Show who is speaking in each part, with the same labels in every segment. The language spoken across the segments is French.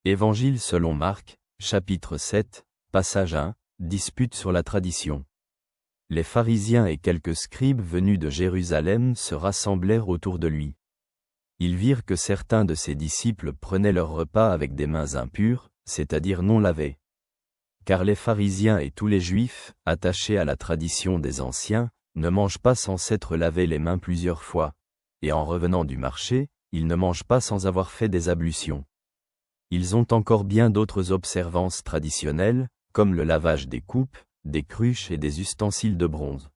Speaker 1: Évangile selon Marc, chapitre 7, passage 1, dispute sur la tradition. Les pharisiens et quelques scribes venus de Jérusalem se rassemblèrent autour de lui. Ils virent que certains de ses disciples prenaient leur repas avec des mains impures, c'est-à-dire non lavées. Car les pharisiens et tous les juifs, attachés à la tradition des anciens, ne mangent pas sans s'être lavé les mains plusieurs fois, et en revenant du marché, ils ne mangent pas sans avoir fait des ablutions. Ils ont encore bien d'autres observances traditionnelles, comme le lavage des coupes, des cruches et des ustensiles de bronze.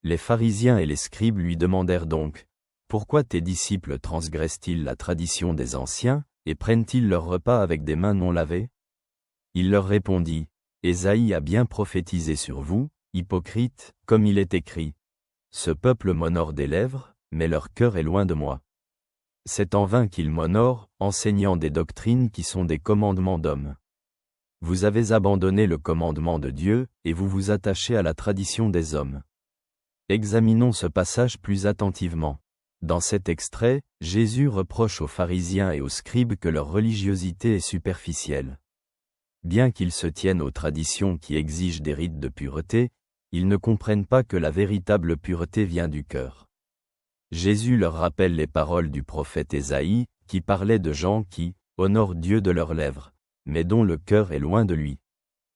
Speaker 1: Les pharisiens et les scribes lui demandèrent donc, « Pourquoi tes disciples transgressent-ils la tradition des anciens, et prennent-ils leur repas avec des mains non lavées ?» Il leur répondit, « Ésaïe a bien prophétisé sur vous, hypocrites, comme il est écrit. Ce peuple m'honore des lèvres, mais leur cœur est loin de moi. C'est en vain qu'ils m'honorent, enseignant des doctrines qui sont des commandements d'hommes. Vous avez abandonné le commandement de Dieu, et vous vous attachez à la tradition des hommes. » Examinons ce passage plus attentivement. Dans cet extrait, Jésus reproche aux pharisiens et aux scribes que leur religiosité est superficielle. Bien qu'ils se tiennent aux traditions qui exigent des rites de pureté, ils ne comprennent pas que la véritable pureté vient du cœur. Jésus leur rappelle les paroles du prophète Ésaïe, qui parlait de gens qui honorent Dieu de leurs lèvres, mais dont le cœur est loin de lui.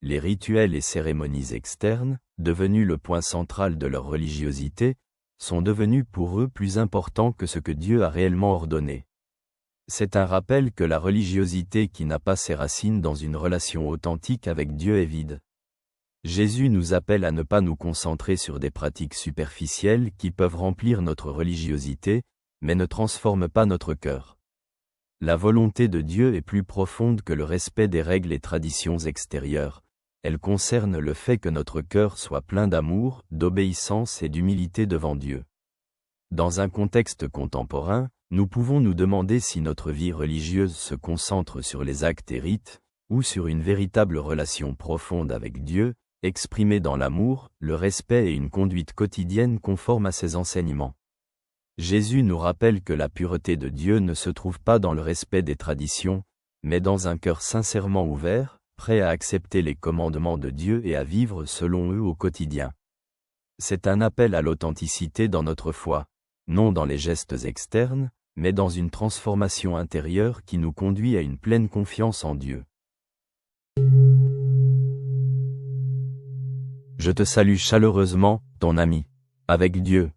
Speaker 1: Les rituels et cérémonies externes, devenus le point central de leur religiosité, sont devenus pour eux plus importants que ce que Dieu a réellement ordonné. C'est un rappel que la religiosité qui n'a pas ses racines dans une relation authentique avec Dieu est vide. Jésus nous appelle à ne pas nous concentrer sur des pratiques superficielles qui peuvent remplir notre religiosité, mais ne transforment pas notre cœur. La volonté de Dieu est plus profonde que le respect des règles et traditions extérieures. Elle concerne le fait que notre cœur soit plein d'amour, d'obéissance et d'humilité devant Dieu. Dans un contexte contemporain, nous pouvons nous demander si notre vie religieuse se concentre sur les actes et rites, ou sur une véritable relation profonde avec Dieu, exprimée dans l'amour, le respect et une conduite quotidienne conforme à ses enseignements. Jésus nous rappelle que la pureté de Dieu ne se trouve pas dans le respect des traditions, mais dans un cœur sincèrement ouvert, prêt à accepter les commandements de Dieu et à vivre selon eux au quotidien. C'est un appel à l'authenticité dans notre foi, non dans les gestes externes, mais dans une transformation intérieure qui nous conduit à une pleine confiance en Dieu. Je te salue chaleureusement, ton ami. Avec Dieu.